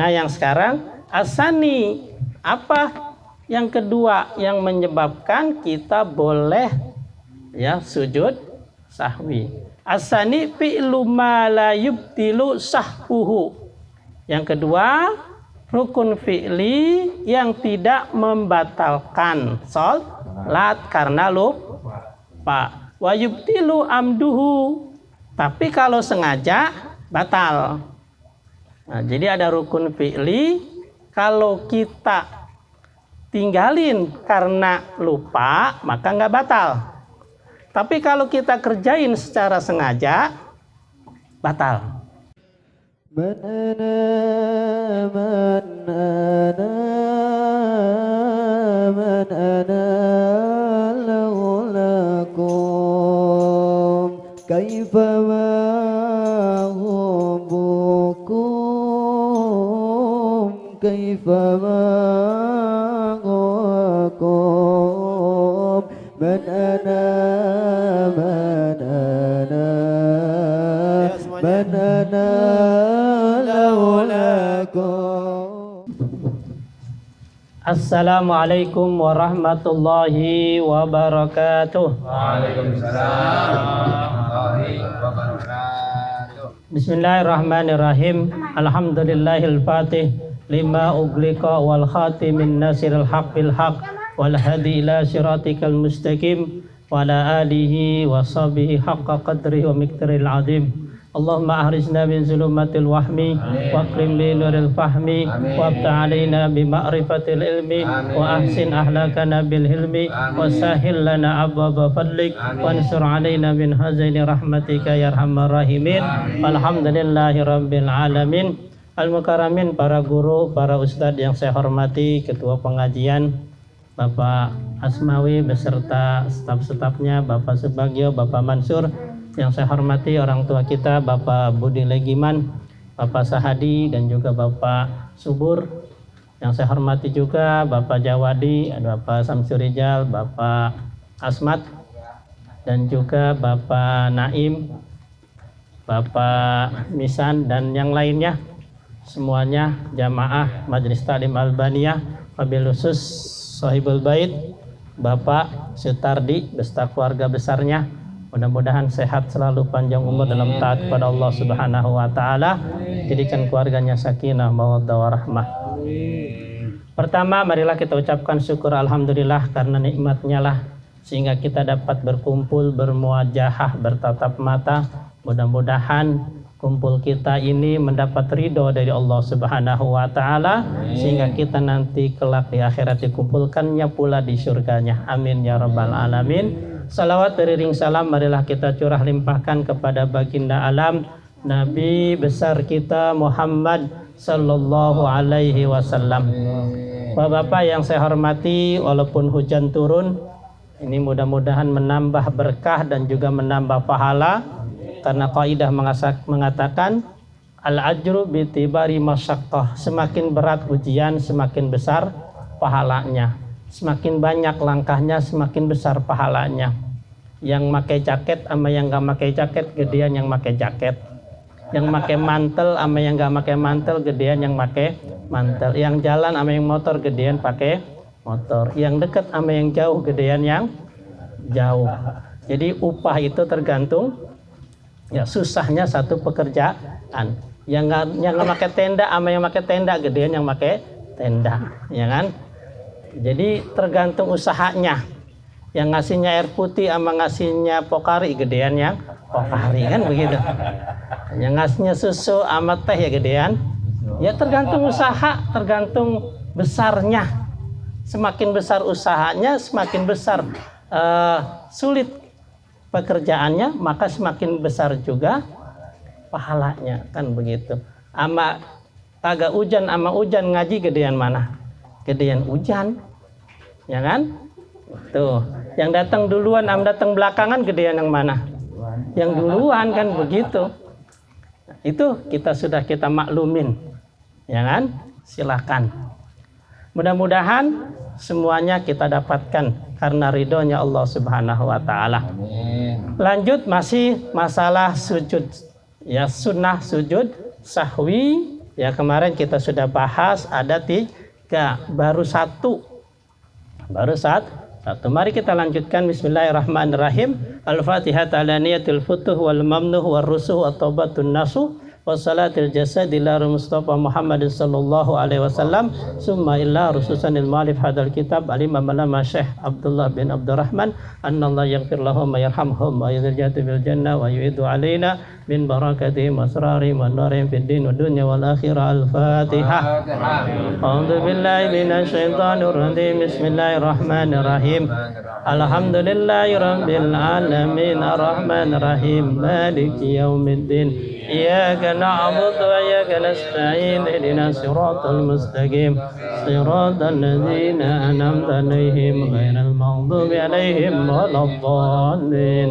Nah, yang sekarang asani, apa yang kedua yang menyebabkan kita boleh ya sujud sahwi. Asani fi'lu ma la yubtilu sahwuhu. Yang kedua, rukun fi'li yang tidak membatalkan salat karena lupa. Wa yubtilu amduhu. Tapi kalau sengaja batal. Nah, jadi ada rukun fi'li kalau kita tinggalin karena lupa maka nggak batal. Tapi kalau kita kerjain secara sengaja batal. Assalamualaikum warahmatullahi wabarakatuh. Waalaikumsalam warahmatullahi wabarakatuh. Bismillahirrahmanirrahim. Alhamdulillahil fatih lima ughliqa wal khatimin nasiril haqqil haqq wal hadi ila siratikal mustaqim wa ala alihi wa sahbihi haqqa qadrihi wa miqdaril azim. Allahumma ahrizna min zulumatil wahmi wa akrim li nuril fahmi wa abta alaina bi ma'rifatil ilmi wa ahsin ahlakana bil hilmi wa sahil lana abwaba fadlik wa ansur alaina min hazaini rahmatika ya arhamar rahimin. Alhamdulillahi rabbil alamin. Al-Mukaramin, para guru, para ustadz yang saya hormati, ketua pengajian Bapak Asmawi beserta staf-stafnya, Bapak Subagio, Bapak Mansur, yang saya hormati orang tua kita Bapak Budi Legiman, Bapak Sahadi, dan juga Bapak Subur. Yang saya hormati juga Bapak Jawadi, Bapak Samsurijal, Bapak Asmat, dan juga Bapak Naim, Bapak Misan, dan yang lainnya. Semuanya jamaah Majelis Ta'lim Albaniyah, wabil khusus Sahibul Bait Bapak Sutardi beserta keluarga besarnya. Mudah-mudahan sehat selalu, panjang umur dalam taat kepada Allah Subhanahu wa taala. Jadikan keluarganya sakinah, mawaddah warahmah. Pertama, marilah kita ucapkan syukur alhamdulillah karena nikmatnya lah sehingga kita dapat berkumpul, bermuajahah, bertatap mata. Mudah-mudahan kumpul kita ini mendapat ridho dari Allah Subhanahu wa taala sehingga kita nanti kelak di akhirat dikumpulkannya pula di surganya. Amin ya rabbal alamin. Salawat beriring salam marilah kita curah limpahkan kepada baginda alam Nabi besar kita Muhammad sallallahu alaihi wasallam. Bapak-bapak yang saya hormati, walaupun hujan turun, ini mudah-mudahan menambah berkah dan juga menambah pahala. Karena kaidah mengatakan al-ajru bitibari masyaqqah, semakin berat ujian semakin besar pahalanya, semakin banyak langkahnya semakin besar pahalanya. Yang pakai jaket sama yang nggak pakai jaket gedean yang pakai jaket, yang pakai mantel sama yang nggak pakai mantel gedean yang pakai mantel, yang jalan sama yang motor gedean pakai motor, yang dekat sama yang jauh gedean yang jauh. Jadi upah itu tergantung ya susahnya satu pekerjaan. Yang nggak pakai tenda sama yang pakai tenda gedean yang pakai tenda, ya kan? Jadi tergantung usahanya. Yang ngasihnya air putih sama ngasihnya pokari gedean yang pokari, kan begitu. Yang ngasihnya susu sama teh ya gedean. Ya tergantung usaha, tergantung besarnya. Semakin besar usahanya, semakin besar sulit pekerjaannya, maka semakin besar juga pahalanya, kan begitu. Ama kagak hujan ama hujan ngaji gedean mana? Gedean hujan, ya kan? Tuh, yang datang duluan am datang belakangan gedean yang mana? Yang duluan, kan begitu. Itu kita maklumin, ya kan? Silakan. Mudah-mudahan semuanya kita dapatkan karena ridhonya Allah Subhanahu wa taala. Lanjut masih masalah sujud. Ya, sunnah sujud sahwi Ya kemarin kita sudah bahas ada 3, baru 1. Mari kita lanjutkan. Bismillahirrahmanirrahim. Al-Fatihah ala niyatil futuh wal mamnuh wal rusuh wa taubatun nasuh wa salatil jasad ila Mustafa Muhammad sallallahu alaihi wasallam summa illa rususanil malif hadal kitab alimam alama Syekh Abdullah bin Abdurrahman annallahu yaghfir lahum wa yarhamhum wa yudhiljatu bil jannah wa yu'idu alaina min barakatihim asrarihim wa nurihim fid din wa dunya wal akhirah. Al-Fatihah. A'udzu billahi minasy syaithanir rajim. Bismillahirrahmanirrahim. Alhamdulillahi rabbil alamin arrahmanir rahim maliki yaumiddin. Iyyaka na'budu wa iyyaka nasta'in ihdinas siratal mustaqim siratal ladzina an'amta 'alaihim ghairil maghdubi 'alaihim waladdallin.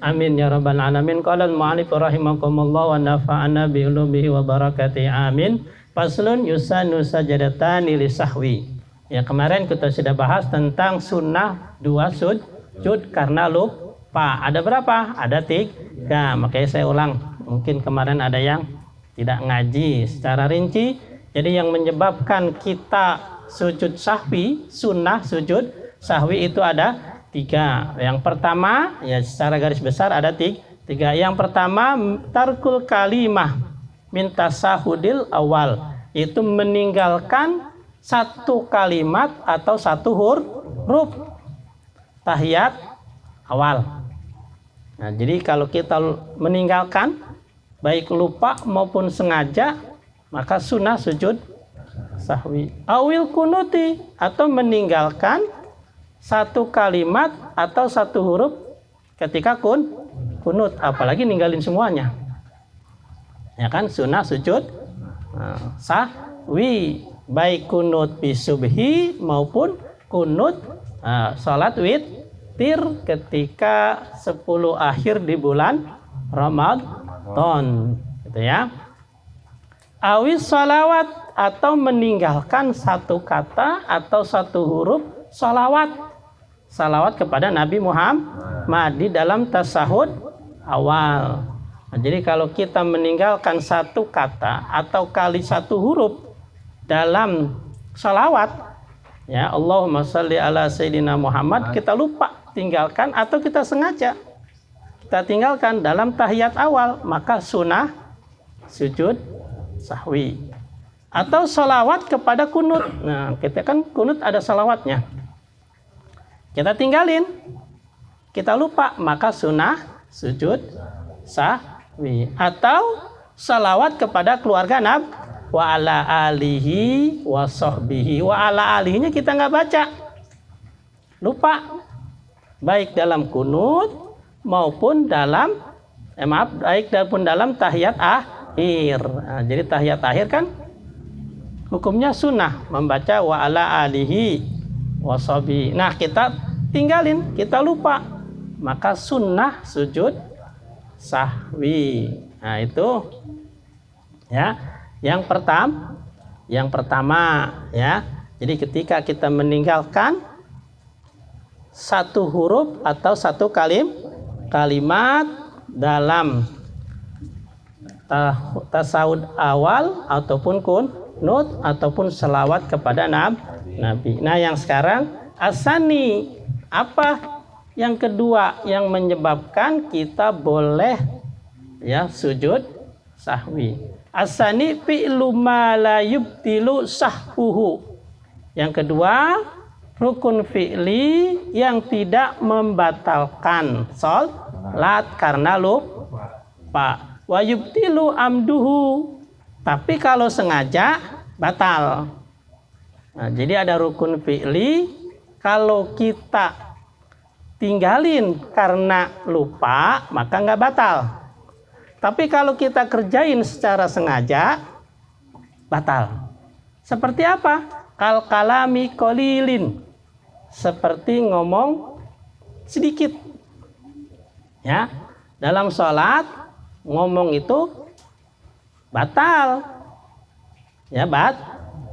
Amin ya rabbal alamin. Qala al-mu'allif rahimakumullah wa nafa'ana bi ulumihi wa barakatihi. Amin. Faslun yusanu sajadatani li sahwi. Ya kemarin kita sudah bahas tentang sunnah 2 sujud karena lupa. Ada berapa? Ada 3. Makanya saya ulang. Mungkin kemarin ada yang tidak ngaji secara rinci. Jadi yang menyebabkan kita sujud sahwi, sunnah sujud sahwi itu ada 3. Yang pertama, ya secara garis besar ada 3. Yang pertama, tarkul kalimah min tasahudil awal. Itu meninggalkan 1 kalimat atau 1 huruf tahiyat awal. Nah, jadi kalau kita meninggalkan baik lupa maupun sengaja, maka sunnah sujud sahwi. Awil kunuti, atau meninggalkan 1 kalimat atau 1 huruf ketika kunut, apalagi ninggalin semuanya. Ya kan, sunnah sujud sahwi, baik kunut fi subhi maupun kunut salat witir ketika 10 akhir di bulan Ramadan, gitu ya. Awis salawat, atau meninggalkan 1 kata atau 1 huruf salawat kepada Nabi Muhammad di dalam tasahud awal. Nah, jadi kalau kita meninggalkan 1 kata atau kali 1 huruf dalam salawat, ya Allahumma shalli ala sayyidina Muhammad, kita lupa tinggalkan atau kita sengaja kita tinggalkan dalam tahiyat awal, maka sunnah sujud sahwi. Atau salawat kepada kunut. Nah, kita kan kunut ada salawatnya, kita tinggalin, kita lupa, maka sunnah sujud sahwi. Atau salawat kepada keluarga Nabi wa ala alihi wa sahbihi. Wa ala alihinya kita nggak baca, lupa, baik dalam kunut maupun dalam tahiyat akhir. Nah, jadi tahiyat akhir kan hukumnya sunnah membaca wa ala alihi wa sahbihi. Nah, kita tinggalin, kita lupa, maka sunnah sujud sahwi. Nah, itu ya. Yang pertama ya. Jadi ketika kita meninggalkan 1 huruf atau 1 kalimat dalam tasawuf awal ataupun kunut ataupun selawat kepada Nabi. Nah, yang sekarang asani, apa yang kedua yang menyebabkan kita boleh ya sujud sahwi? Asani fi'lu ma la yubtilu sahhuhu. Yang kedua, rukun fi'li yang tidak membatalkan salat karena lupa. Wa yubtilu amduhu, tapi kalau sengaja batal. Nah, jadi ada rukun fi'li, kalau kita tinggalin karena lupa maka nggak batal. Tapi kalau kita kerjain secara sengaja, batal. Seperti apa? Kal kalami qalilin, seperti ngomong sedikit. Ya, dalam sholat ngomong itu batal. Ya,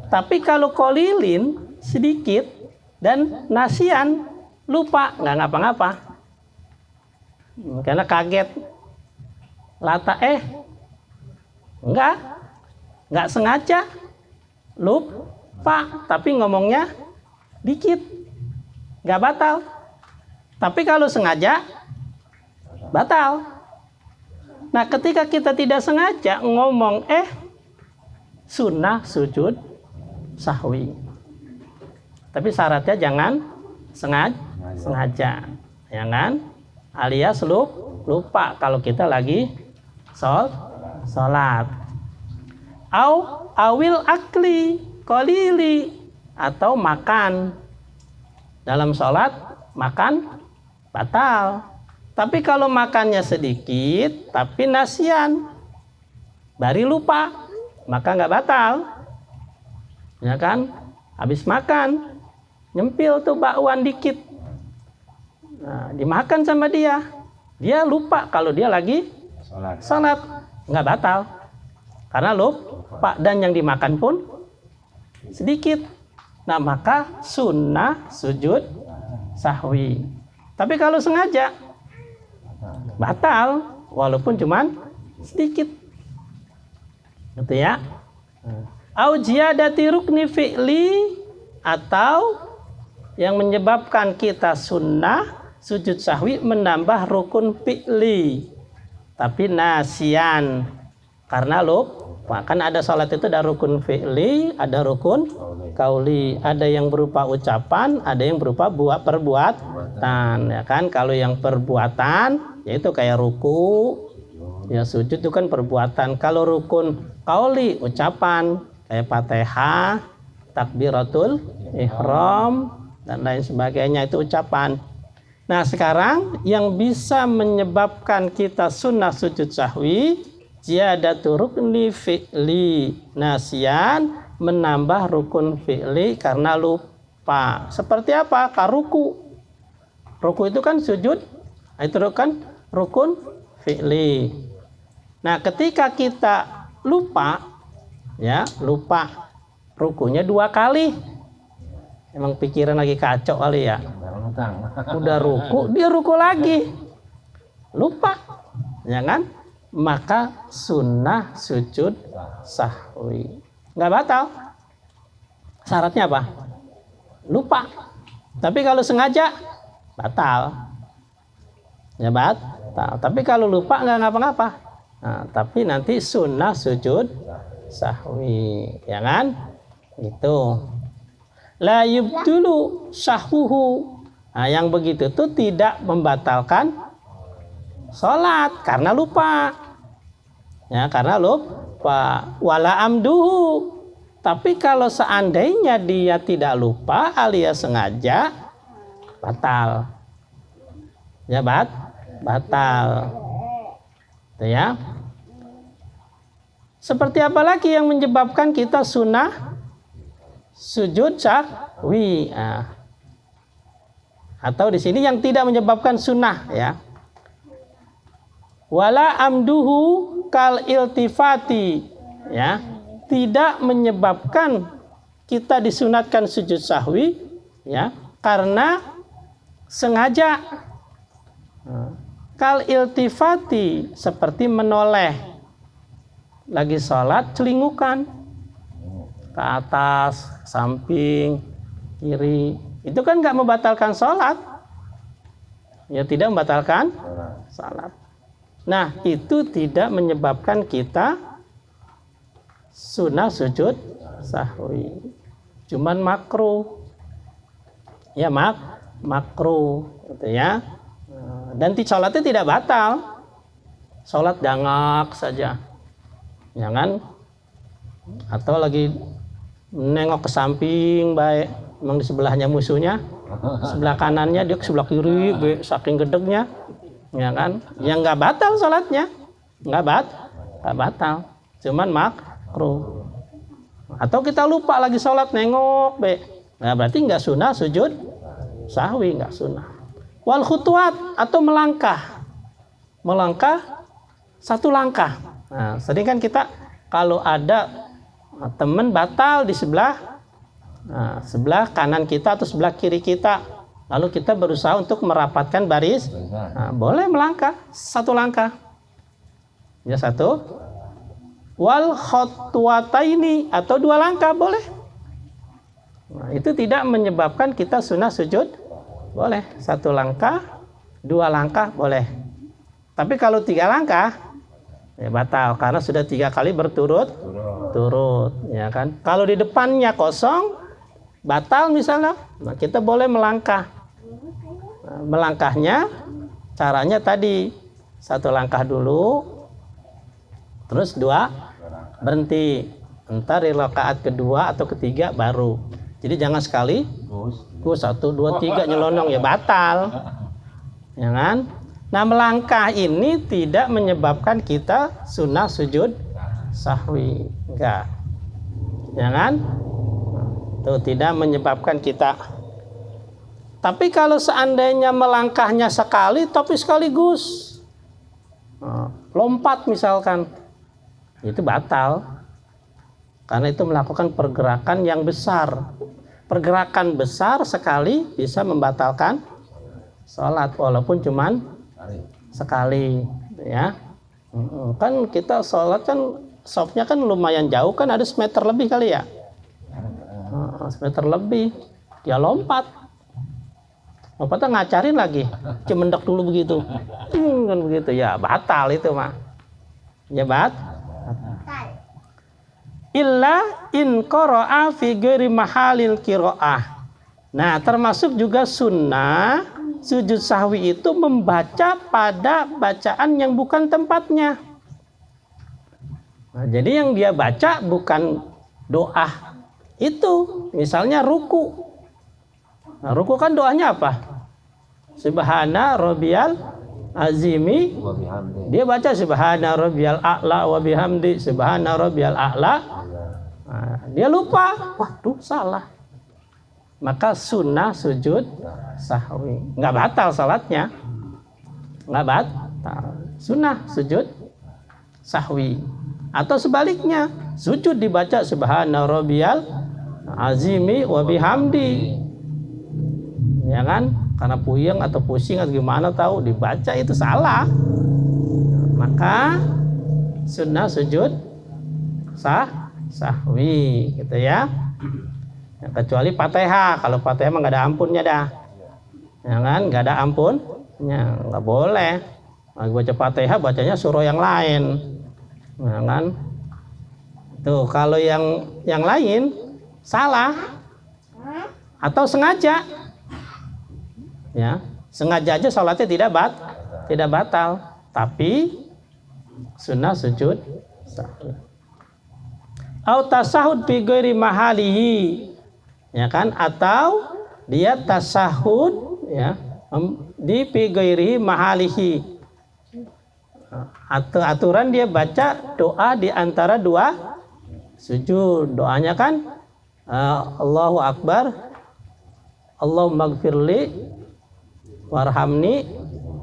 tapi kalau qalilin sedikit dan nasian lupa, nggak ngapa-ngapa. Karena kaget. Lata enggak, nggak sengaja lupa, tapi ngomongnya dikit, nggak batal. Tapi kalau sengaja batal. Nah, ketika kita tidak sengaja ngomong sunnah sujud sahwi. Tapi syaratnya jangan sengaja. Ya kan? Alias lupa kalau kita lagi sholat. Awil akli qalili, atau makan. Dalam sholat makan batal. Tapi kalau makannya sedikit tapi nasian, bari lupa, maka nggak batal. Ya kan? Habis makan nyempil tuh bakwan dikit. Nah, dimakan sama dia lupa kalau dia lagi sholat, nggak batal karena lupa, dan yang dimakan pun sedikit. Nah, maka sunnah sujud sahwi. Tapi kalau sengaja batal walaupun cuman sedikit, gitu ya. Au ziyadati rukni fi'li, atau yang menyebabkan kita sunnah sujud sahwi menambah rukun fi'li tapi nasian karena lupa. Kan ada salat itu ada rukun fi'li, ada rukun kauli, ada yang berupa ucapan, ada yang berupa perbuatan, ya kan. Kalau yang perbuatan yaitu kayak ruku, ya sujud itu kan perbuatan. Kalau rukun kauli ucapan kayak Fatihah, takbiratul ihram dan lain sebagainya, itu ucapan. Nah, sekarang yang bisa menyebabkan kita sunnah sujud sahwi ziyadatu rukni fi'li nasian, menambah rukun fi'li karena lupa. Seperti apa? Karuku. Ruku itu kan sujud, itu kan rukun fi'li. Nah, ketika kita lupa, ya lupa rukunya 2 kali, emang pikiran lagi kacau kali ya. Udah ruku, dia ruku lagi, lupa, ya kan? Maka sunnah sujud sahwi nggak batal. Syaratnya apa? Lupa. Tapi kalau sengaja batal, ya batal. Tapi kalau lupa nggak ngapa-ngapa. Nah, tapi nanti sunnah sujud sahwi, ya kan? Itu la yubdulu sahwuhu. Nah, yang begitu tuh tidak membatalkan sholat karena lupa, ya karena lupa. Wala amduhu. Tapi kalau seandainya dia tidak lupa alias sengaja, batal, ya batal, itu ya. Seperti apa lagi yang menyebabkan kita sunnah sujud sahwi? Nah, atau di sini yang tidak menyebabkan sunnah, ya. Wala amduhu kal iltifati, ya. Tidak menyebabkan kita disunatkan sujud sahwi, ya, karena sengaja. Kal iltifati, seperti menoleh lagi sholat celingukan ke atas, samping, kiri, itu kan nggak membatalkan sholat, ya tidak membatalkan sholat. Nah, itu tidak menyebabkan kita sunnah sujud sahwi, cuman makruh, ya makruh, gitu ya. Dan sholatnya tidak batal, sholat dangak saja, ya kan? Atau lagi nengok ke samping, baik memang di sebelahnya musuhnya, sebelah kanannya dia ke sebelah kiri, saking gedegnya, ya kan? Yang nggak batal sholatnya, nggak batal, cuman makruh. Atau kita lupa lagi sholat nengok, nah berarti nggak sunnah sujud sahwi, nggak sunnah. Wal khutwat, atau melangkah satu langkah. Nah, sering kan kita kalau ada teman batal di sebelah kanan kita atau sebelah kiri kita, lalu kita berusaha untuk merapatkan baris, boleh melangkah satu langkah, ya satu wal khotwataini, atau 2 langkah boleh. Nah, itu tidak menyebabkan kita sunnah sujud, boleh 1 langkah, 2 langkah boleh. Tapi kalau 3 langkah ya batal, karena sudah 3 kali berturut-turut, ya kan. Kalau di depannya kosong, batal misalnya, nah kita boleh melangkah. Nah, melangkahnya caranya tadi 1 langkah dulu, terus 2 berhenti, entar di rakaat kedua atau ketiga baru. Jadi jangan sekali gus 1, 2, 3 nyelonong, ya batal, ya kan. Nah, melangkah ini tidak menyebabkan kita sunnah sujud sahwi, enggak, ya kan. Tuh, tidak menyebabkan kita. Tapi kalau seandainya melangkahnya sekali tapi sekaligus lompat misalkan, itu batal, karena itu melakukan pergerakan yang besar. Pergerakan besar sekali bisa membatalkan sholat walaupun cuman sekali, ya. Kan kita sholat kan sopnya kan lumayan jauh, kan ada 1 meter lebih kali ya, 1 meter lebih, dia lompat, lompatnya ngacarin lagi, cemendak dulu begitu, kan begitu, ya batal itu mah, ya illa in qara'a fi ghairi mahalil qira'ah. Nah, termasuk juga sunnah sujud sahwi itu membaca pada bacaan yang bukan tempatnya. Nah, jadi yang dia baca bukan doa itu, misalnya ruku. Nah, ruku kan doanya apa? Subhana rabbiyal azimi, dia baca subhana rabbiyal a'la wa bihamdi subhana rabbiyal a'la. Nah, dia lupa, waduh salah, maka sunnah sujud sahwi, nggak batal salatnya, nggak batal, sunnah sujud sahwi. Atau sebaliknya, sujud dibaca subhana rabbiyal azimi wa bihamdi, ya kan, karena puyeng atau pusing atau gimana tahu dibaca itu salah, maka sunnah sujud sahwi, gitu ya. Ya, kecuali Fatihah, kalau Fatihah mah nggak ada ampunnya dah, ya kan, nggak ada ampunnya, nggak boleh. Nah, baca Fatihah bacanya surah yang lain, ya kan. Tuh, kalau yang lain salah atau sengaja, ya sengaja aja sholatnya tidak batal, tapi sunnah sujud sahwi. Au tasahud fi ghairi mahalihi, ya kan, atau dia tasahud, ya, di fi ghairi mahalihi, atau aturan dia baca doa di antara 2 sujud. Doanya kan Allahu Akbar, Allahumma gfirli warhamni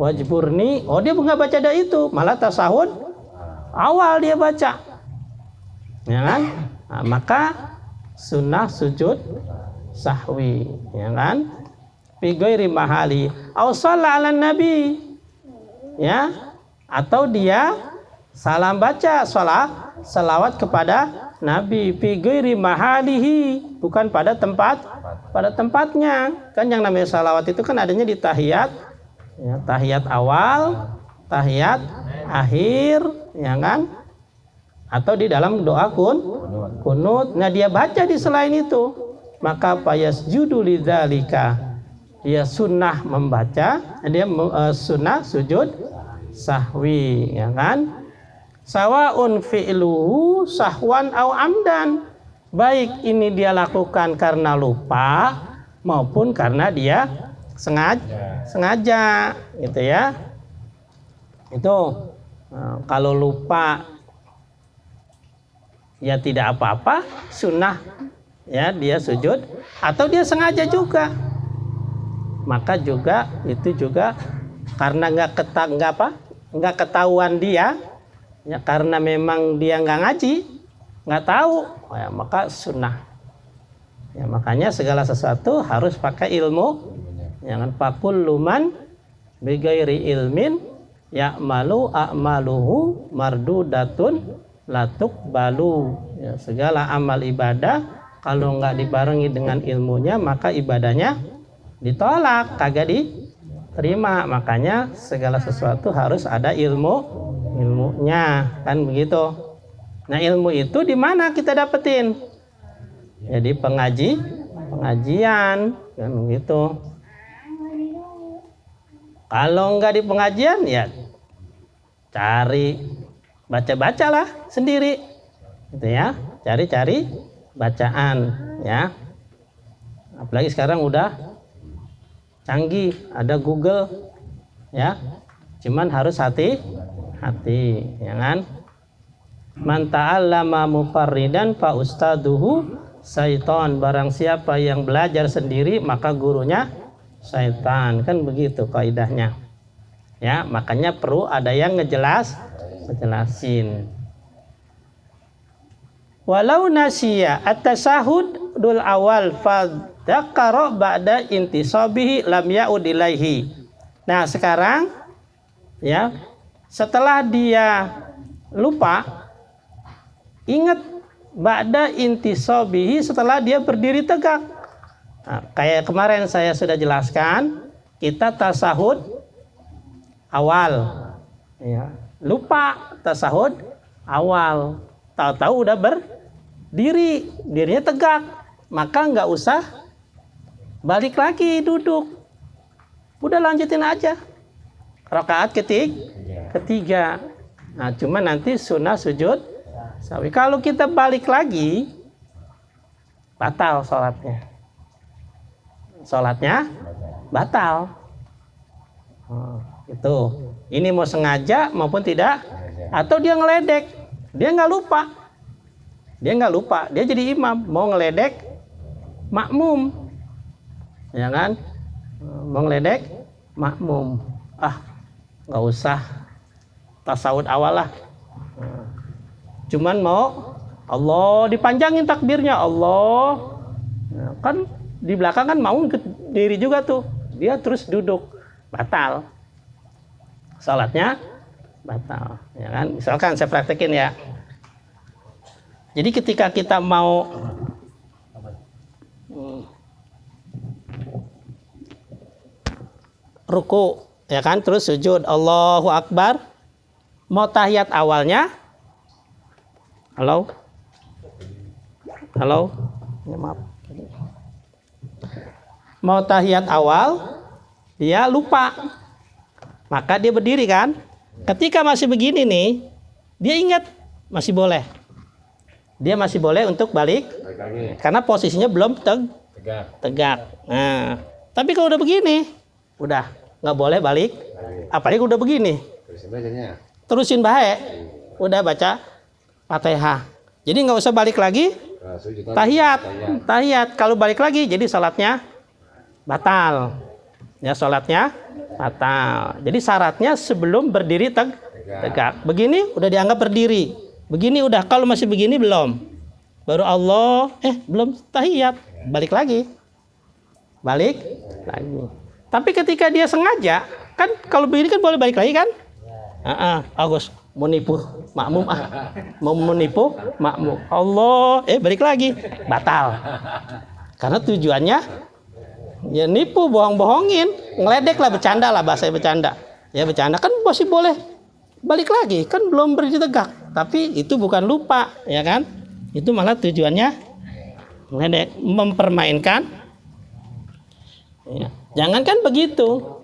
wajburni. Oh, dia nggak baca doa itu, malah tasahud awal dia baca, ya kan. Nah, maka sunnah sujud sahwi, ya kan, fi ghairi mahali. Au shalla 'alan nabi, ya, atau dia salam baca salawat kepada nabi fi ghairi mahalihi, bukan pada tempatnya. Kan yang namanya salawat itu kan adanya di tahiyat, ya, tahiyat awal, tahiyat akhir, ya kan, atau di dalam doa kunut. Nah, dia baca di selain itu, maka fayasjudu lidzalika, dia sunnah membaca, dia sunnah sujud sahwi, ya kan. Sawaun fi'luhu sahwan au amdan, baik ini dia lakukan karena lupa maupun karena dia sengaja, gitu ya. Itu kalau lupa ya tidak apa-apa, sunnah, ya, dia sujud. Atau dia sengaja juga, maka juga itu juga karena nggak ketahuan dia, ya, karena memang dia nggak ngaji, nggak tahu, ya, maka sunnah. Ya, makanya segala sesuatu harus pakai ilmu. Jangan pakul luman bighairi ilmin ya'malu a'maluhu mardudatun latuk balu. Ya, segala amal ibadah kalau nggak dibarengi dengan ilmunya maka ibadahnya ditolak, kagak diterima. Makanya segala sesuatu harus ada ilmunya, kan begitu. Nah, ilmu itu di mana kita dapetin? Jadi pengajian, kan begitu. Kalau nggak di pengajian ya cari baca-bacalah sendiri, gitu ya. Cari bacaan, ya. Apalagi sekarang udah canggih, ada Google, ya. Cuman harus hati-hati, ya kan. Man ta'allama mufarridan fa ustaduhu syaitan. Barang siapa yang belajar sendiri maka gurunya syaitan, kan begitu kaidahnya. Ya, makanya perlu ada yang ngejelasin. Walau nasiya at-tasahud dul awal fadzakara ba'da intisabihi lam ya'ud ilaihi. Nah, sekarang ya, setelah dia lupa, ingat ba'da intisabihi, setelah dia berdiri tegak. Nah, kayak kemarin saya sudah jelaskan, kita tasahud awal, ya, lupa tasahud awal, tahu-tahu udah dirinya tegak, maka nggak usah balik lagi duduk, udah lanjutin aja rakaat ketiga. Nah, cuma nanti sunnah sujud sawi. Kalau kita balik lagi batal sholatnya batal. Itu ini mau sengaja maupun tidak, atau dia ngeledek, dia nggak lupa, dia jadi imam mau ngeledek makmum, ya kan, mau ngeledek makmum, nggak usah tasawuf awal lah, cuman mau Allah dipanjangin takbirnya Allah, kan di belakang kan mau diri juga tuh, dia terus duduk, batal salatnya, batal, ya kan. Misalkan saya praktekin ya. Jadi ketika kita mau ruku, ya kan, terus sujud Allahu Akbar, mau tahiyat awalnya, halo, ya, maaf, mau tahiyat awal dia lupa, maka dia berdiri kan. Ketika masih begini nih, dia ingat masih boleh. Dia masih boleh untuk balik karena posisinya belum tegak. Nah, tapi kalau udah begini, udah nggak boleh balik. Apalagi udah begini, terusin baik. Udah baca Fatihah, jadi nggak usah balik lagi. Tahiyat. Kalau balik lagi, jadi salatnya batal. Ya, salatnya batal. Jadi syaratnya sebelum berdiri tegak. Begini udah dianggap berdiri. Begini udah, kalau masih begini belum. Baru Allah, belum tahiyat, balik lagi. Tapi ketika dia sengaja, kan kalau begini kan boleh balik lagi kan? Agus mau nipu makmum, mau menipu makmum. Allah, balik lagi, batal. Karena tujuannya ya nipu, bohong-bohongin, ngeledek lah, bercanda lah, bahasa bercanda. Ya bercanda kan masih boleh balik lagi, kan belum berdiri tegak. Tapi itu bukan lupa, ya kan? Itu malah tujuannya ngeledek, mempermainkan. Ya. Jangankan begitu,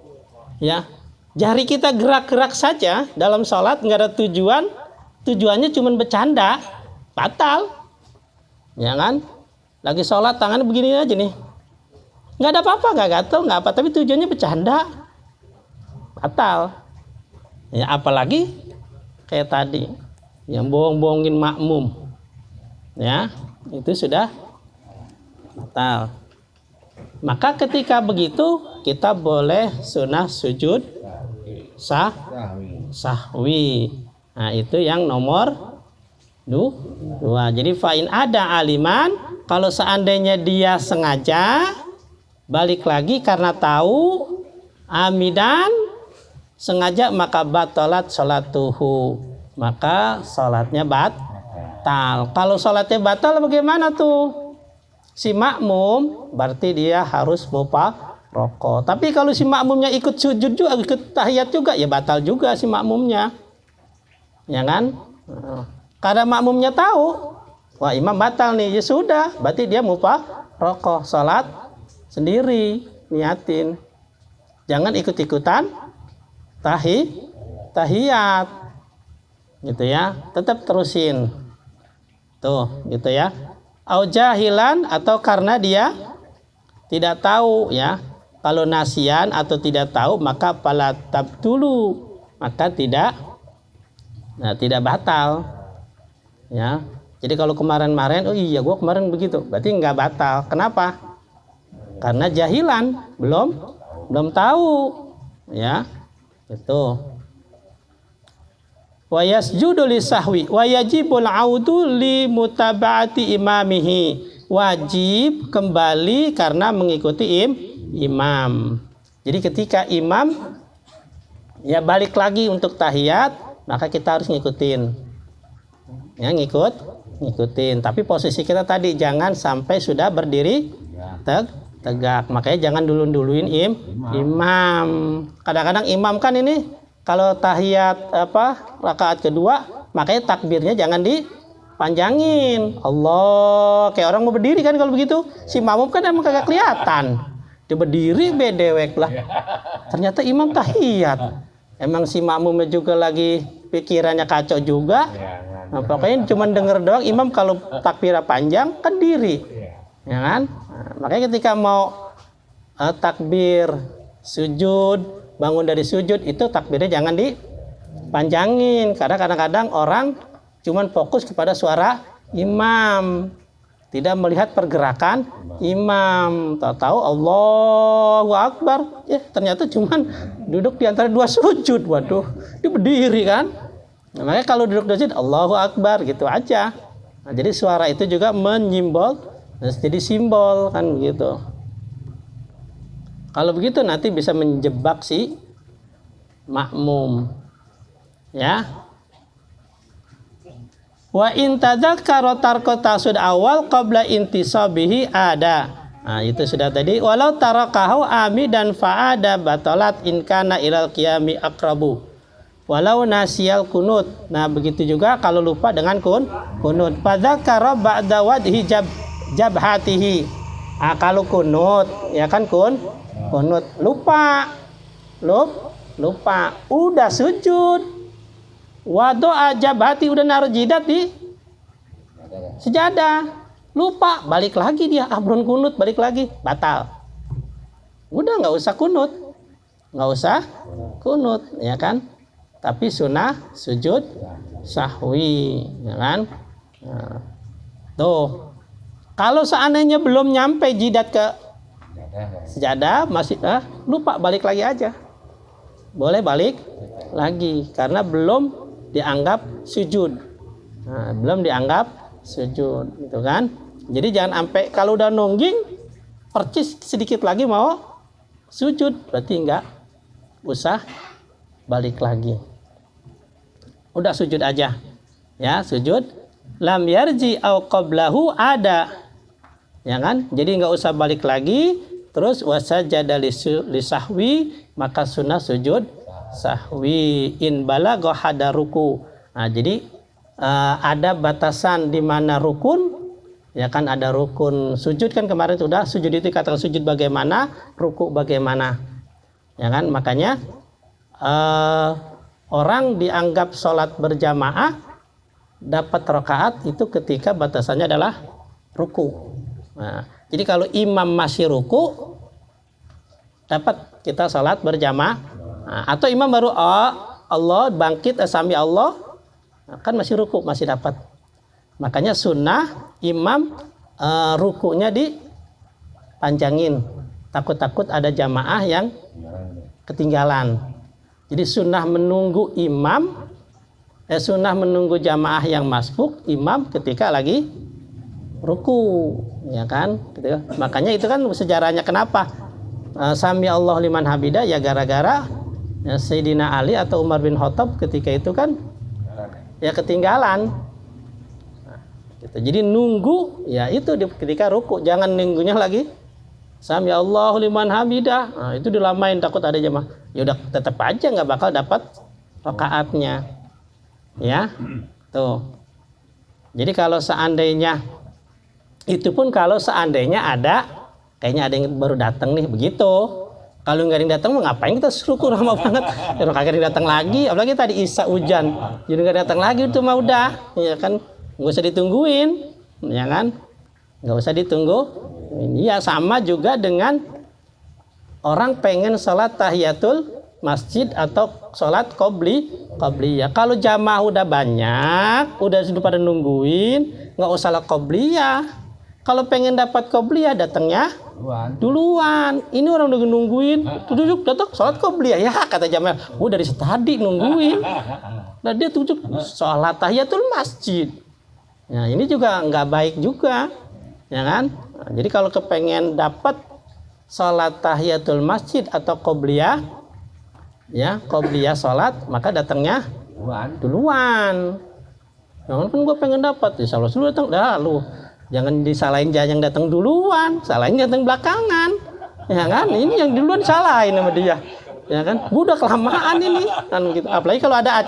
ya. Jari kita gerak-gerak saja dalam sholat nggak ada tujuan, tujuannya cuma bercanda, batal. Ya kan? Lagi sholat tangannya begini aja nih. Nggak ada apa-apa, nggak gatel, nggak apa, tapi tujuannya bercanda, batal. Ya, apalagi kayak tadi yang bohong-bohongin makmum, ya, itu sudah batal. Maka ketika begitu kita boleh sunnah sujud sahwi. Nah, itu yang nomor 2. Jadi fa'in ada aliman, kalau seandainya dia sengaja balik lagi karena tahu, amidan sengaja, maka batalat sholatuhu, maka sholatnya batal. Kalau sholatnya batal bagaimana tuh? Si makmum berarti dia harus mufaraqah. Tapi kalau si makmumnya ikut sujud juga, ikut tahiyat juga, ya batal juga si makmumnya. Ya kan? Karena makmumnya tahu, wah imam batal nih, ya sudah, berarti dia mufaraqah, sholat sendiri, niatin. Jangan ikut-ikutan tahiyat. Gitu ya, tetap terusin. Tuh, gitu ya. Au jahilan, atau karena dia tidak tahu ya. Kalau nasian atau tidak tahu, maka fala tabtulu, maka tidak batal. Ya. Jadi kalau kemarin-kemarin, oh iya gua kemarin begitu, berarti nggak batal. Kenapa? Karena jahilan, belum tahu. Ya. Itu. Wa yasjudu lisahwi wa yajibul audu li mutaba'ati imamihi. Wajib kembali karena mengikuti imam. Jadi ketika imam ya balik lagi untuk tahiyat, maka kita harus ngikutin. Ya, ngikutin. Tapi posisi kita tadi jangan sampai sudah berdiri tegak. Makanya jangan duluin imam. Kadang-kadang imam kan ini kalau tahiyat rakaat kedua, makanya takbirnya jangan dipanjangin. Allah, kayak orang mau berdiri kan kalau begitu. Si makmum kan emang kagak kelihatan. Dia berdiri bedewek lah. Ternyata imam tahiyat. Emang si makmumnya juga lagi pikirannya kacau juga. Nah, pokoknya cuma denger doang, imam kalau takbirnya panjang kan diri. Ya kan? Nah, makanya ketika mau takbir sujud, bangun dari sujud, itu takbirnya jangan dipanjangin, karena kadang-kadang orang cuman fokus kepada suara imam, tidak melihat pergerakan imam. Tahu-tahu Allahu Akbar, ternyata cuman duduk di antara dua sujud. Waduh, dia berdiri kan. Nah, makanya kalau duduk di sujud Allahu Akbar gitu aja. Nah, jadi suara itu juga menyimbol, jadi simbol kan gitu. Kalau begitu nanti bisa menjebak si makmum. Ya. Wa in tadzakkara tarka tasud awal qabla intisabihi ada. Nah, itu sudah tadi. Walau tarakahu amidan fa'ada batalat in kana ilal qiyami aqrabu. Walau nasiyal kunut. Nah, begitu juga kalau lupa dengan kunut. Fadzakara ba'da wadhi jabhatihi. Ah, kalau kunut, ya kan kunut lupa, udah sujud, wadoa jabhati, udah naruh jidat di sejadah, lupa, balik lagi dia, belum kunut, balik lagi, batal. Udah nggak usah kunut, ya kan? Tapi sunnah sujud sahwi, ya kan? Nah, tuh, kalau seandainya belum nyampe jidat ke sejadah, masih lupa, balik lagi aja, boleh balik lagi karena belum dianggap sujud. Nah, belum dianggap sujud, gitu kan? Jadi jangan sampai kalau udah nungging percis sedikit lagi mau sujud, berarti enggak usah balik lagi, udah sujud aja, ya sujud. Lam yarji au qablahu ada, ya kan? Jadi enggak usah balik lagi. Terus wasajada lisahwi, maka sunnah sujud sahwi in balagha hada ruku. Nah, jadi ada batasan di mana rukun, ya kan, ada rukun sujud kan kemarin sudah, sujud itu katakan sujud bagaimana, ruku bagaimana, ya kan? Makanya orang dianggap sholat berjamaah dapat rakaat itu ketika batasannya adalah ruku. Nah, jadi kalau imam masih ruku, dapat kita sholat berjamaah. Nah, atau imam baru Allah bangkit, sami Allah, kan masih ruku, masih dapat. Makanya sunnah imam rukunya dipanjangin, takut-takut ada jamaah yang ketinggalan. Jadi sunnah menunggu imam, sunnah menunggu jamaah yang masbuk imam ketika lagi ruku, ya kan? Gitu. Makanya itu kan sejarahnya kenapa sami Allah liman hamidah, ya gara-gara ya, Sayyidina Ali atau Umar bin Khattab ketika itu kan ya ketinggalan. Gitu. Jadi nunggu ya itu ketika ruku, jangan nunggunya lagi Sami Allahu liman hamidah. Nah, itu dilamain takut ada jemaah. Ya udah tetap aja nggak bakal dapat rakaatnya. Ya. Tuh. Jadi kalau seandainya itu pun kalau seandainya ada kayaknya ada yang baru datang nih begitu. Kalau nggak ada yang datang mau ngapain kita ruku lama banget. Ya kagak datang lagi, apalagi tadi Isya hujan. Jadi nggak datang lagi itu mah udah, ya kan nggak usah ditungguin, ya kan? Nggak usah ditunggu. Ini ya sama juga dengan orang pengen sholat tahiyatul masjid atau sholat qobliyah. Kalau jamaah udah banyak, udah pada nungguin, nggak usah lah qobliyah. Kalau pengen dapat qobliyah datangnya duluan. Ini orang udah nungguin, duduk datang sholat qobliyah ya kata jamaah. Dari tadi nungguin. Nah dia duduk sholat tahiyatul masjid. Nah ini juga nggak baik juga, ya kan? Nah, jadi kalau kepengen dapat sholat tahiyatul masjid atau qobliyah, ya qobliyah sholat, maka datangnya duluan. Jangan kan gue pengen dapat, ya salah dulu datang, dah lu jangan disalahin yang datang duluan, salahin datang belakangan, ya kan? Ini yang duluan salahin sama dia, ya kan? Gue udah kelamaan ini, kan gitu. Apalagi kalau ada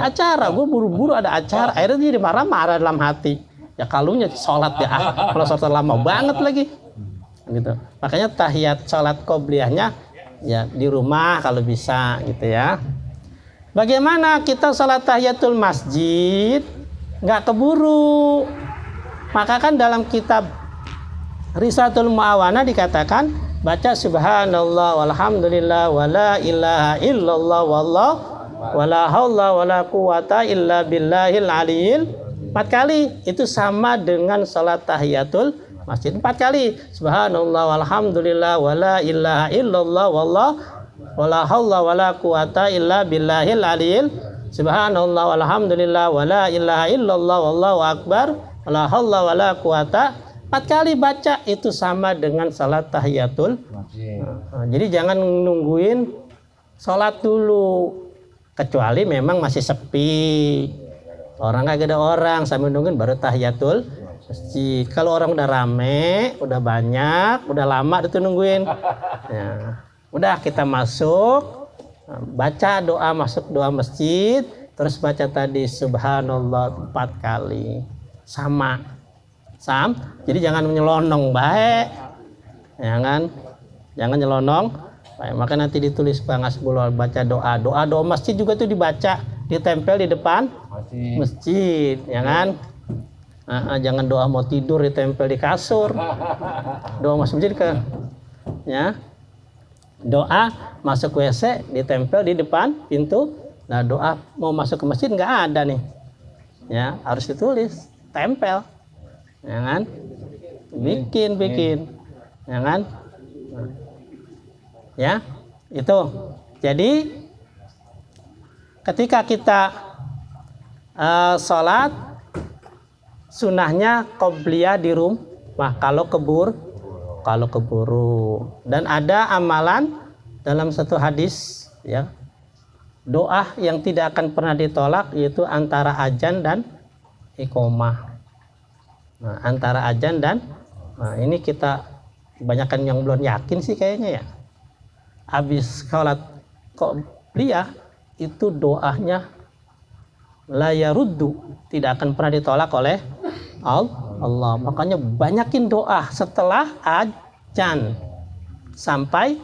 acara, gue buru-buru ada acara, akhirnya dia marah-marah dalam hati. Ya kalunya sholat ya, kalau sholat lama banget lagi, gitu. Makanya tahiyat sholat qobliyahnya ya di rumah kalau bisa, gitu ya. Bagaimana kita sholat tahiyatul masjid nggak keburu? Maka kan dalam kitab Risalatul Mu'awana dikatakan baca subhanallah walhamdulillah wala ilaha illallah wallahu wala haula wala quwata illa billahil aliyil 4 kali. Itu sama dengan salat tahiyatul masjid 4 kali. Subhanallah walhamdulillah wala ilaha illallah wallahu wala haula wala quwata illa billahil aliyil. Subhanallah walhamdulillah wala ilaha illallah wallahu akbar wala haula wala quwata. 4 kali baca itu sama dengan salat tahiyatul masjid. Nah, jadi jangan nungguin salat dulu. Kecuali memang masih sepi, orang kagak ada orang, sambil nungguin baru tahiyatul masjid. Kalau orang udah rame, udah banyak, udah lama itu nungguin, ya, udah kita masuk, baca doa masuk doa masjid, terus baca tadi subhanallah 4 kali, sama. Jadi jangan menyelonong baik, jangan nyelonong. Maka nanti ditulis Bangas Bulwal baca doa masjid juga tuh dibaca, ditempel di depan masjid, ya kan? Jangan doa mau tidur ditempel di kasur. Doa masuk masjid kan, ya. Doa masuk WC ditempel di depan pintu. Nah doa mau masuk ke masjid nggak ada nih, ya harus ditulis, tempel, ya kan? Bikin, ya kan? Ya, itu. Jadi ketika kita sholat sunahnya qobliyah di rumah kalau keburu. Dan ada amalan dalam satu hadis, ya, doa yang tidak akan pernah ditolak yaitu antara azan dan iqomah. Nah, antara azan dan ini kita kebanyakan yang belum yakin sih kayaknya ya. Habis sholat qobliyah itu doanya la yaruddu, tidak akan pernah ditolak oleh Allah. Makanya banyakin doa setelah azan sampai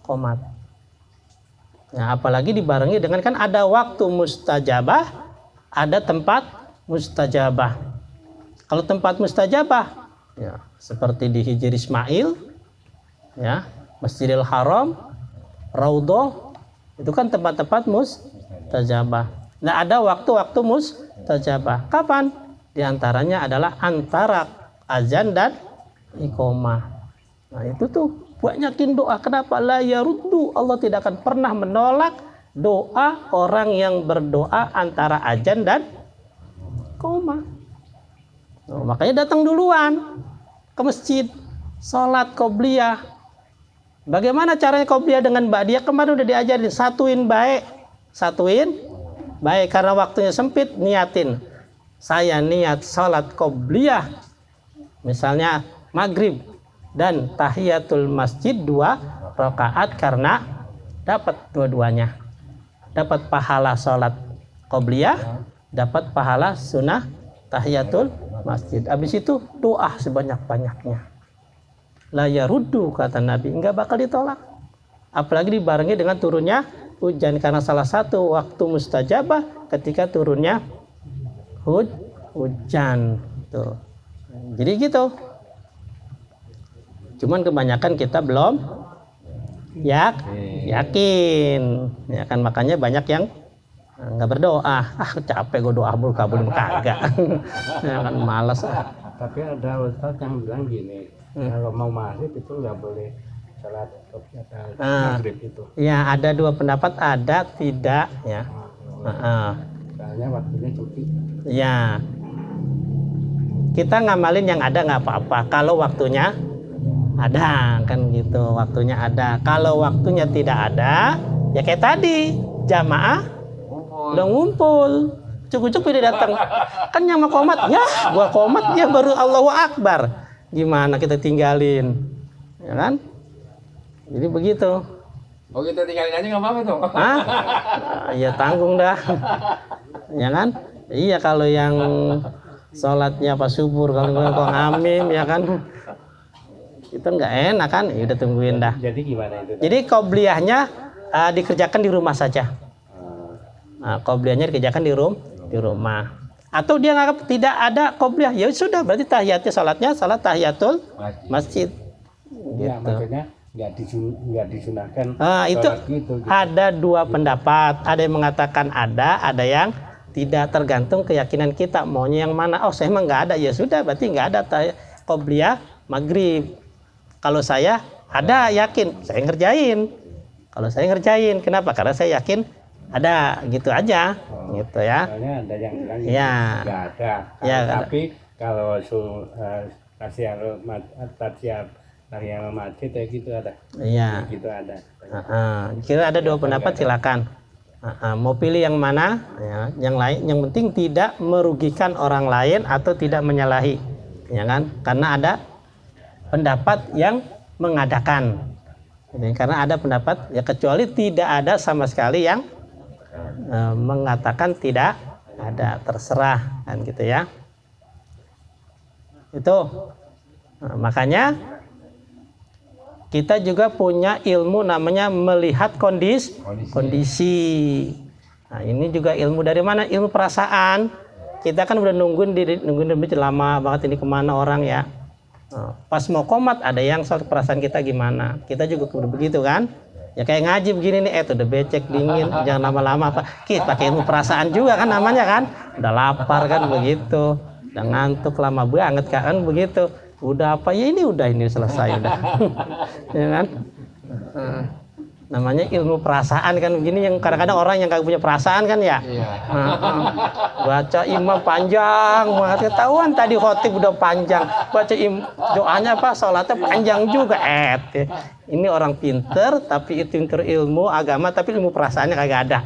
qomat. Nah, apalagi dibarengi dengan kan ada waktu mustajabah, ada tempat mustajabah. Kalau tempat mustajabah ya seperti di Hijri Ismail, ya, Masjidil Haram, Raudhah, itu kan tempat-tempat mustajabah. Nah, ada waktu-waktu mustajabah. Kapan? Di antaranya adalah antara azan dan iqomah. Nah, itu tuh banyakin doa. Kenapa? La yaruddu, Allah tidak akan pernah menolak doa orang yang berdoa antara azan dan iqomah. Nah, makanya datang duluan ke masjid, sholat qobliyah. Bagaimana caranya qobliyah dengan ba'diyah? Kemarin udah diajarin, satuin baik karena waktunya sempit, niatin saya niat sholat qobliyah, misalnya maghrib dan tahiyatul masjid 2 rakaat karena dapat dua-duanya. Dapat pahala sholat qobliyah, dapat pahala sunnah tahiyatul masjid. Habis itu doa sebanyak-banyaknya. La yaruddu, kata Nabi, enggak bakal ditolak. Apalagi dibarengi dengan turunnya hujan, karena salah satu waktu mustajabah ketika turunnya hujan. Tuh. Jadi gitu. Cuman kebanyakan kita belum yakin. Ya kan, makanya banyak yang nggak berdoa. Capek gue doa mulu kabul kagak. Ya kan, malas. Tapi ada ustaz yang bilang gini, kalau mau maghrib itu nggak boleh salat maghrib itu. Ya, ada 2 pendapat, ada tidak ya. Soalnya waktunya cuti. Ya, kita ngamalin yang ada nggak apa-apa. Kalau waktunya ada, kan gitu. Waktunya ada. Kalau waktunya tidak ada, ya kayak tadi jamaah udah ngumpul. Cukup dia datang. Kan yang mau komat, ya gua komat, dia baru Allahu Akbar. Gimana kita tinggalin, ya kan? Jadi begitu. Oh, kita tinggalin aja nggak apa-apa tuh. Ya tanggung dah, ya kan? Iya, kalau yang sholatnya pas subuh, kalau kok ngamim, ya kan? Itu nggak enak kan? Ya udah tungguin dah. Jadi gimana itu? Jadi qobliyahnya dikerjakan di rumah saja. Qobliyahnya dikerjakan di rumah. Atau dia nganggap tidak ada qobliyah, ya sudah, berarti tahiyatnya salat tahiyatul masjid. Ya, Gitu. maksudnya nggak disunahkan. Itu gitu. ada 2 pendapat. Ada yang mengatakan ada yang tidak, tergantung keyakinan kita. Maunya yang mana? Oh, saya emang nggak ada, ya sudah, berarti nggak ada qobliyah maghrib. Kalau saya ada, yakin, saya ngerjain. Kalau saya ngerjain, kenapa? Karena saya yakin ada, gitu aja, gitu ya. Soalnya ada yang bilang Ya. nggak ada. Ya, Tapi kalau Tarian masjid ya gitu ada. Iya. Gitu ada. Kira ada 2 pendapat, silakan. Mau pilih yang mana? Ya, yang lain, yang penting tidak merugikan orang lain atau tidak menyalahi, ya kan? Karena ada pendapat yang mengadakan. Karena ada pendapat, ya kecuali tidak ada sama sekali yang mengatakan tidak ada, terserah, kan gitu ya. Itu makanya kita juga punya ilmu namanya melihat kondisi. Nah, ini juga ilmu dari mana? Ilmu perasaan. Kita kan udah nungguin lama banget, ini kemana orang ya. Pas mau komat ada yang soal perasaan kita gimana. Kita juga udah begitu kan. Ya kayak ngaji begini nih, udah becek dingin, jangan lama-lama apa. Kita pakai ilmu perasaan juga kan namanya kan. Udah lapar kan begitu. Udah ngantuk lama banget kan begitu. Udah apa ya, ini selesai udah. Ya kan? Namanya ilmu perasaan kan begini, yang kadang-kadang orang yang kagak punya perasaan kan ya. Baca imam panjang banget, ketahuan tadi khotib udah panjang, baca doanya apa, sholatnya panjang juga. Ini orang pinter, tapi itu pinter ilmu agama, tapi ilmu perasaannya kagak ada.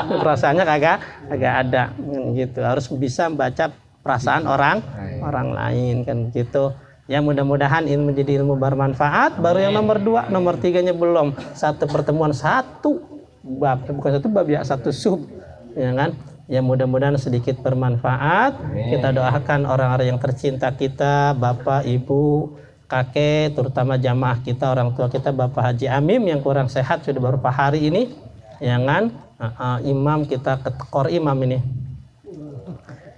Perasaannya kagak ada, gitu. Harus bisa baca perasaan orang lain kan gitu. Ya, mudah-mudahan ini menjadi ilmu bermanfaat. Baru yang nomor 2, nomor 3-nya belum. 1 pertemuan 1 bab, bukan 1 bab ya, 1 sub, ya kan? Ya, mudah-mudahan sedikit bermanfaat. Kita doakan orang-orang yang tercinta kita, bapak, ibu, kakek, terutama jamaah kita, orang tua kita, Bapak Haji Amim yang kurang sehat sudah beberapa hari ini, ya kan? Imam kita ketekor imam ini.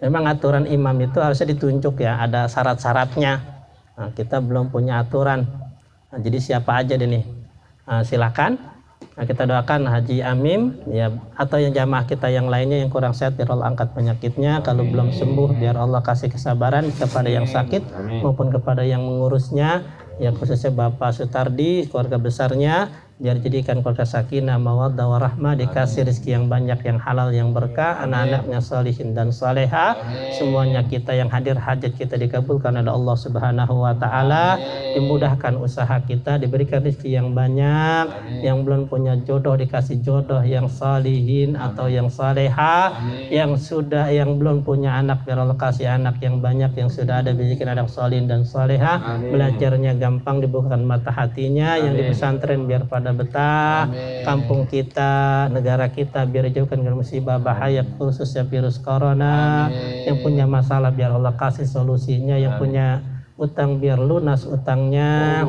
Memang aturan imam itu harusnya ditunjuk ya, ada syarat-syaratnya. Kita belum punya aturan. Jadi siapa aja deh nih, silakan. Kita doakan Haji Amim ya, atau yang jamaah kita yang lainnya yang kurang sehat, biar Allah angkat penyakitnya. Kalau belum sembuh, biar Allah kasih kesabaran kepada yang sakit maupun kepada yang mengurusnya. Ya, khususnya Bapak Sutardi, keluarga besarnya, biar jadikan keluarga sakinah, mawaddah, warahmah, dikasih rezeki yang banyak, yang halal, yang berkah, anak-anaknya salihin dan salehah. Semuanya kita yang hadir, hajat kita dikabulkan oleh Allah Subhanahu wa taala, dimudahkan usaha kita, diberikan rezeki yang banyak, yang belum punya jodoh dikasih jodoh yang salihin atau yang salehah, yang belum punya anak biar Allah kasih anak yang banyak, yang sudah ada bikin anak salihin dan salehah, belajarnya gampang, dibukakan mata hatinya, yang di pesantren biar pada betah, kampung kita, negara kita biar jauhkan dari musibah bahaya khususnya virus corona, yang punya masalah biar Allah kasih solusinya, yang punya utang biar lunas utangnya,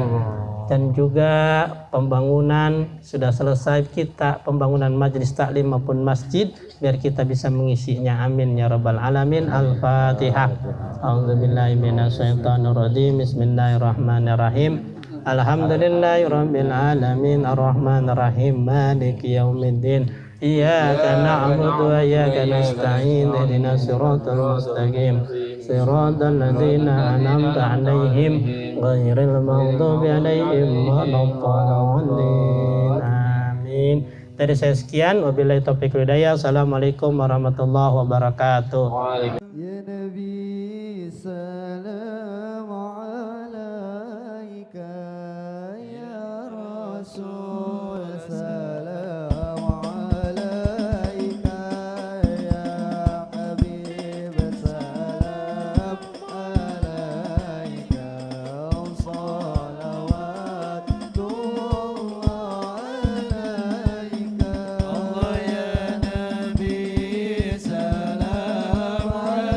dan juga pembangunan sudah selesai kita, pembangunan majelis taklim maupun masjid biar kita bisa mengisinya, amin ya rabbal alamin. Al-Fatihah. A'udzubillahi minasyaitonirrajim. Bismillahirrahmanirrahim. Alhamdulillahirabbil alamin arrahmanirrahim maliki yaumiddin iyyaka na'budu wa iyyaka nasta'in ihdinas siratal mustaqim siratal ladzina an'amta 'alaihim ghairil maghdubi alaihim waladdallin. Amin. Dari saya sekian, wabillahi taufiq wal hidayah. Assalamualaikum warahmatullahi wabarakatuh. Ya Nabi salam alaika, ya Rasul salam alaika, ya Habib salam alaika, salawatullah alaika. Allah ya Nabi salam alaika.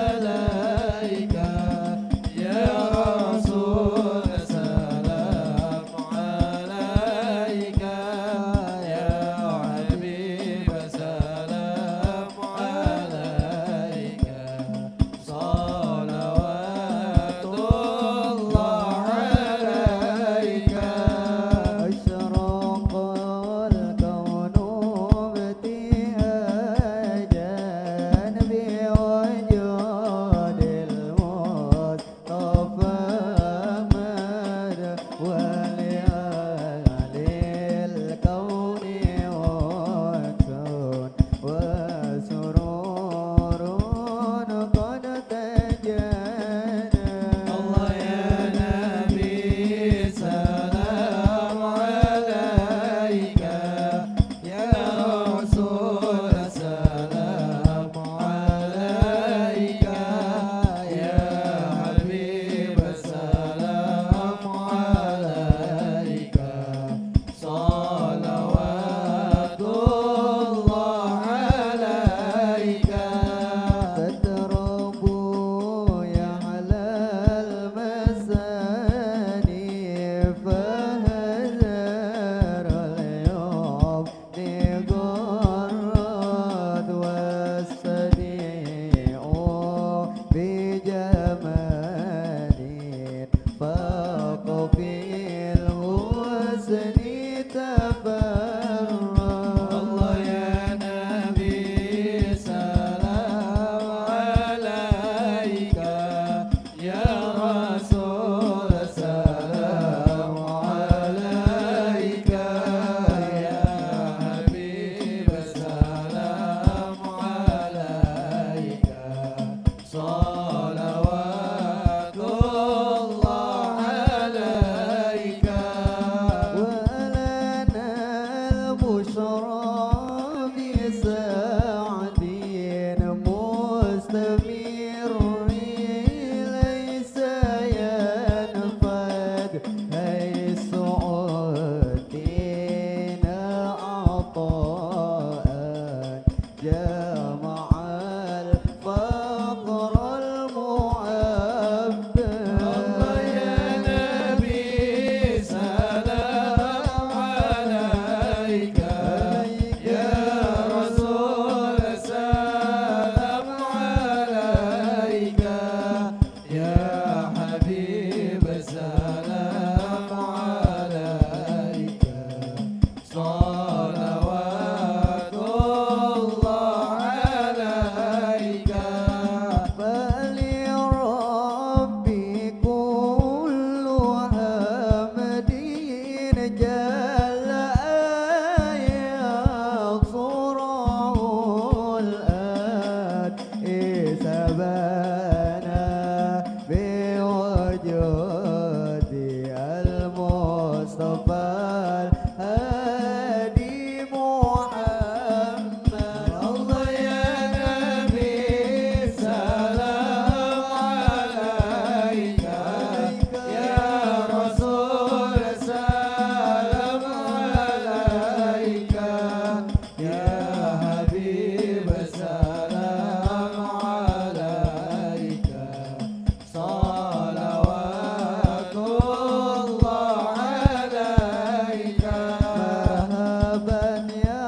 وجودي المصطفى الهادي محمد الله يا نبي سلام عليك يا رسول سلام عليك يا حبيب سلام عليك صلوات الله عليك مرحبا يا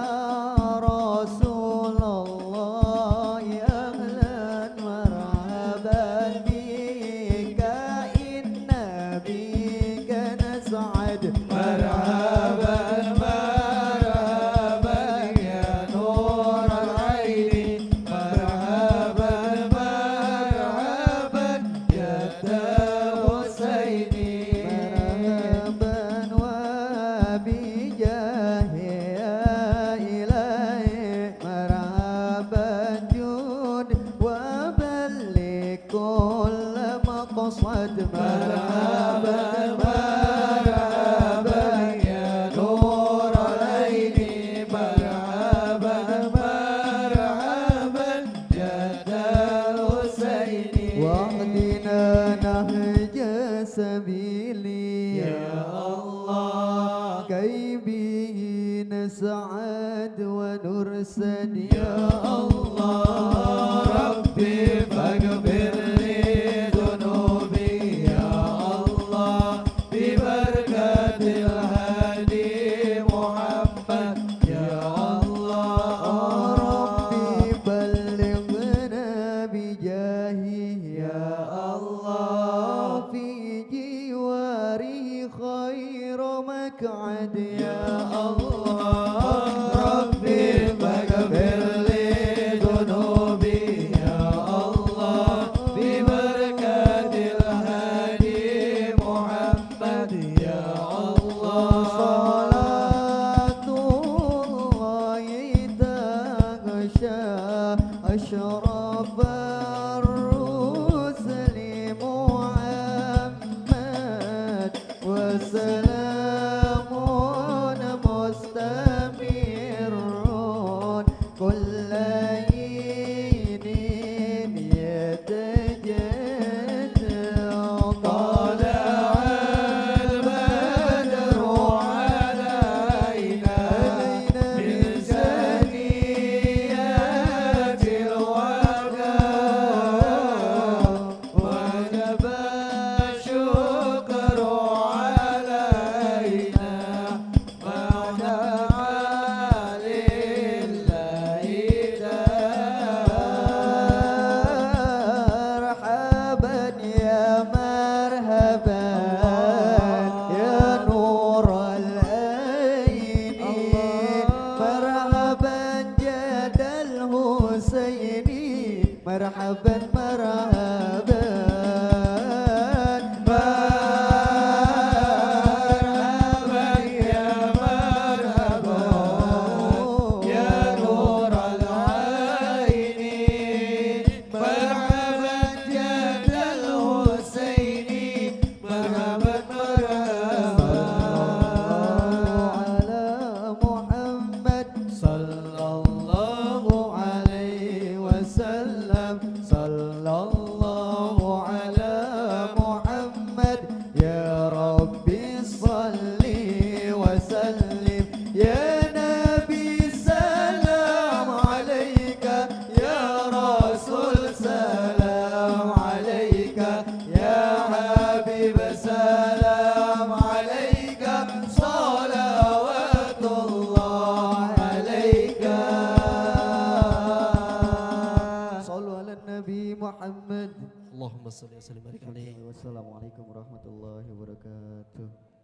رسول الله أهلا مرحبا بك إن بك نسعد مرحبا مرحبا يا نور العين مرحبا مرحبا يا حسيني مرحبا وبجاه يا إلهي مرحبا جود وبلغ كل مقصد مرحبا مرحبا يا نور العين مرحبا مرحبا جد الحسين واهدنا نهج سبيلي يا الله كي به نسعد ونرسد يا الله ربي فاغفر لي ذنوبي يا الله ببركة الهادي محمد يا الله ربي بلغنا بجاهه يا الله في جواره خير مقعد يا الله ربي فاغفر لي ذنوبي يا الله ببركة الهادي محمد يا الله صلاة الله تغشى أشرف الرسل محمد وسلام مستمر كل حين يتجدد طلع البدر علينا من ثنيات الوداع وجب الشكر علينا ودعا لله مرحبا يا مرحبا يا نور العين مرحبا جد الحسيني مرحبا مرحبا مرحبا يا مرحبا يا نور العين مرحبا جد الحسيني مرحبا مرحبا على محمد صلى الله عليه وسلم صلى الله على محمد يا ربي صل وسلم يا نبي سلام عليك يا رسول سلام عليك يا حبيب سلام عليك صلوات الله عليك صلوا على النبي محمد اللهم صل وسلم وبارك عليه. wassalamualaikum warahmatullahi wabarakatuh.